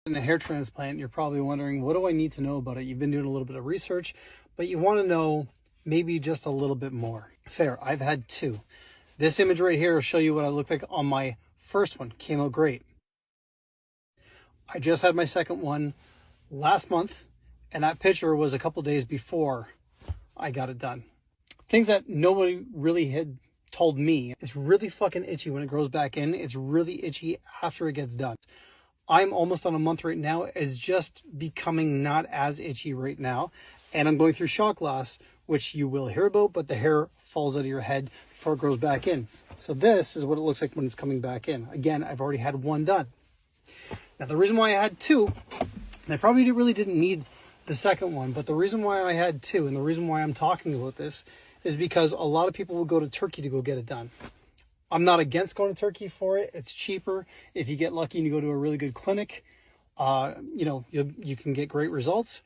In a hair transplant, you're probably wondering, what do I need to know about it? You've been doing a little bit of research, but you want to know maybe just a little bit more. Fair. I've had two. This image right here will show you what I looked like on my first one. Came out great. I just had my second one last month, and that picture was a couple days before I got it done. Things that nobody really had told me. It's really fucking itchy when it grows back in. It's really itchy after it gets done. I'm almost on a month right now. It's just becoming not as itchy right now. And I'm going through shot glass, which you will hear about, but the hair falls out of your head before it grows back in. So this is what it looks like when it's coming back in. Again, I've already had one done. Now, the reason why I had two, and I probably really didn't need the second one, but the reason why I had two and the reason why I'm talking about this is because a lot of people will go to Turkey to go get it done. I'm not against going to Turkey for it. It's cheaper. If you get lucky and you go to a really good clinic, you can get great results.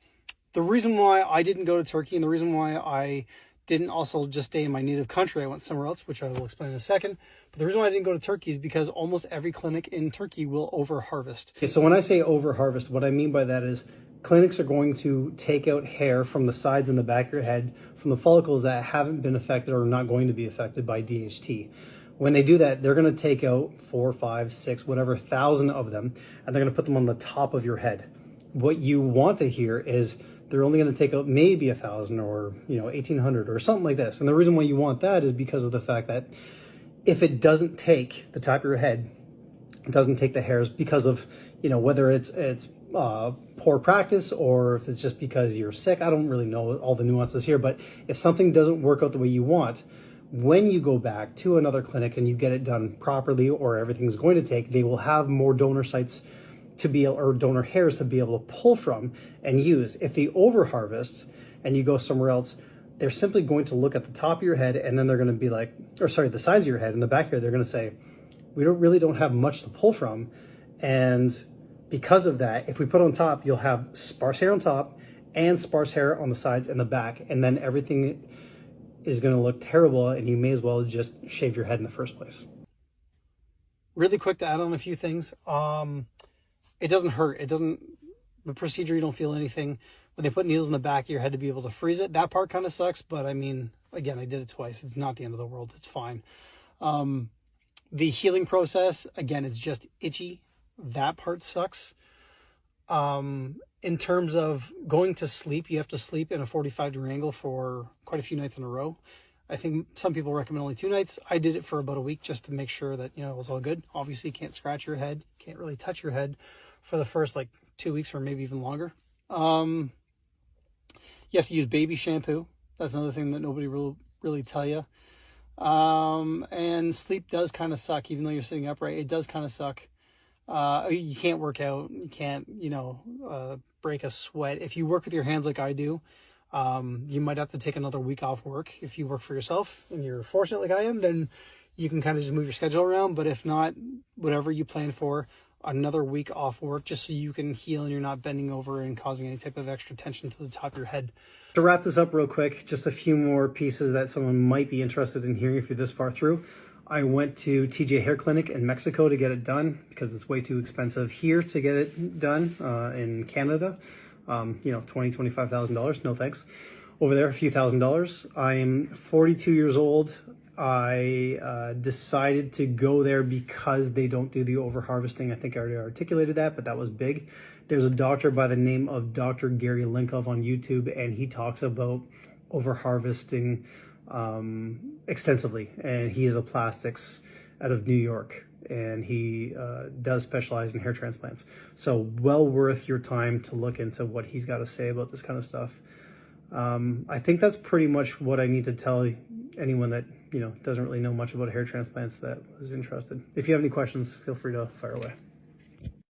The reason why I didn't go to Turkey and the reason why I didn't also just stay in my native country, I went somewhere else, which I will explain in a second. But the reason why I didn't go to Turkey is because almost every clinic in Turkey will over-harvest. Okay, so when I say over-harvest, what I mean by that is clinics are going to take out hair from the sides and the back of your head, from the follicles that haven't been affected or are not going to be affected by DHT. When they do that, they're going to take out 4, 5, 6, whatever, 1,000 of them, and they're going to put them on the top of your head. What you want to hear is they're only going to take out maybe 1,000 or 1,800 or something like this. And the reason why you want that is because of the fact that if it doesn't take the top of your head, it doesn't take the hairs because of whether it's poor practice or if it's just because you're sick. I don't really know all the nuances here, but if something doesn't work out the way you want, when you go back to another clinic and you get it done properly or everything's going to take, they will have more donor sites to be able, or donor hairs to be able to pull from and use. If they over harvest and you go somewhere else, they're simply going to look at the top of your head and then they're going to be like, the sides of your head and the back here, they're going to say, we don't have much to pull from. And because of that, if we put on top, you'll have sparse hair on top and sparse hair on the sides and the back. And then everything is going to look terrible and you may as well just shave your head in the first place. Really quick to add on a few things. It doesn't hurt. The procedure, you don't feel anything. When they put needles in the back of your head to be able to freeze it, that part kind of sucks. But I mean, again, I did it twice. It's not the end of the world. It's fine. The healing process, again, it's just itchy. That part sucks. In terms of going to sleep, you have to sleep in a 45-degree angle for quite a few nights in a row. I think some people recommend only 2 nights. I did it for about a week just to make sure that, it was all good. Obviously, you can't scratch your head, can't really touch your head for the first 2 weeks or maybe even longer. You have to use baby shampoo. That's another thing that nobody will really tell you. And sleep does kind of suck, even though you're sitting upright. It does kind of suck. You can't work out. You can't, break a sweat. If you work with your hands like I do, you might have to take another week off work. If you work for yourself and you're fortunate like I am, then you can kind of just move your schedule around. But if not, whatever you plan for, another week off work just so you can heal and you're not bending over and causing any type of extra tension to the top of your head. To wrap this up real quick, just a few more pieces that someone might be interested in hearing if you're this far through. I went to TJ Hair Clinic in Mexico to get it done because it's way too expensive here to get it done in Canada. $25,000, no thanks. Over there, a few $1,000s. I'm 42 years old. I decided to go there because they don't do the over harvesting. I think I already articulated that, but that was big. There's a doctor by the name of Dr. Gary Linkov on YouTube, and he talks about over harvesting extensively. And he is a plastics out of New York, and he does specialize in hair transplants. So well worth your time to look into what he's got to say about this kind of stuff. I think that's pretty much what I need to tell anyone that doesn't really know much about hair transplants that was interested. If you have any questions, feel free to fire away.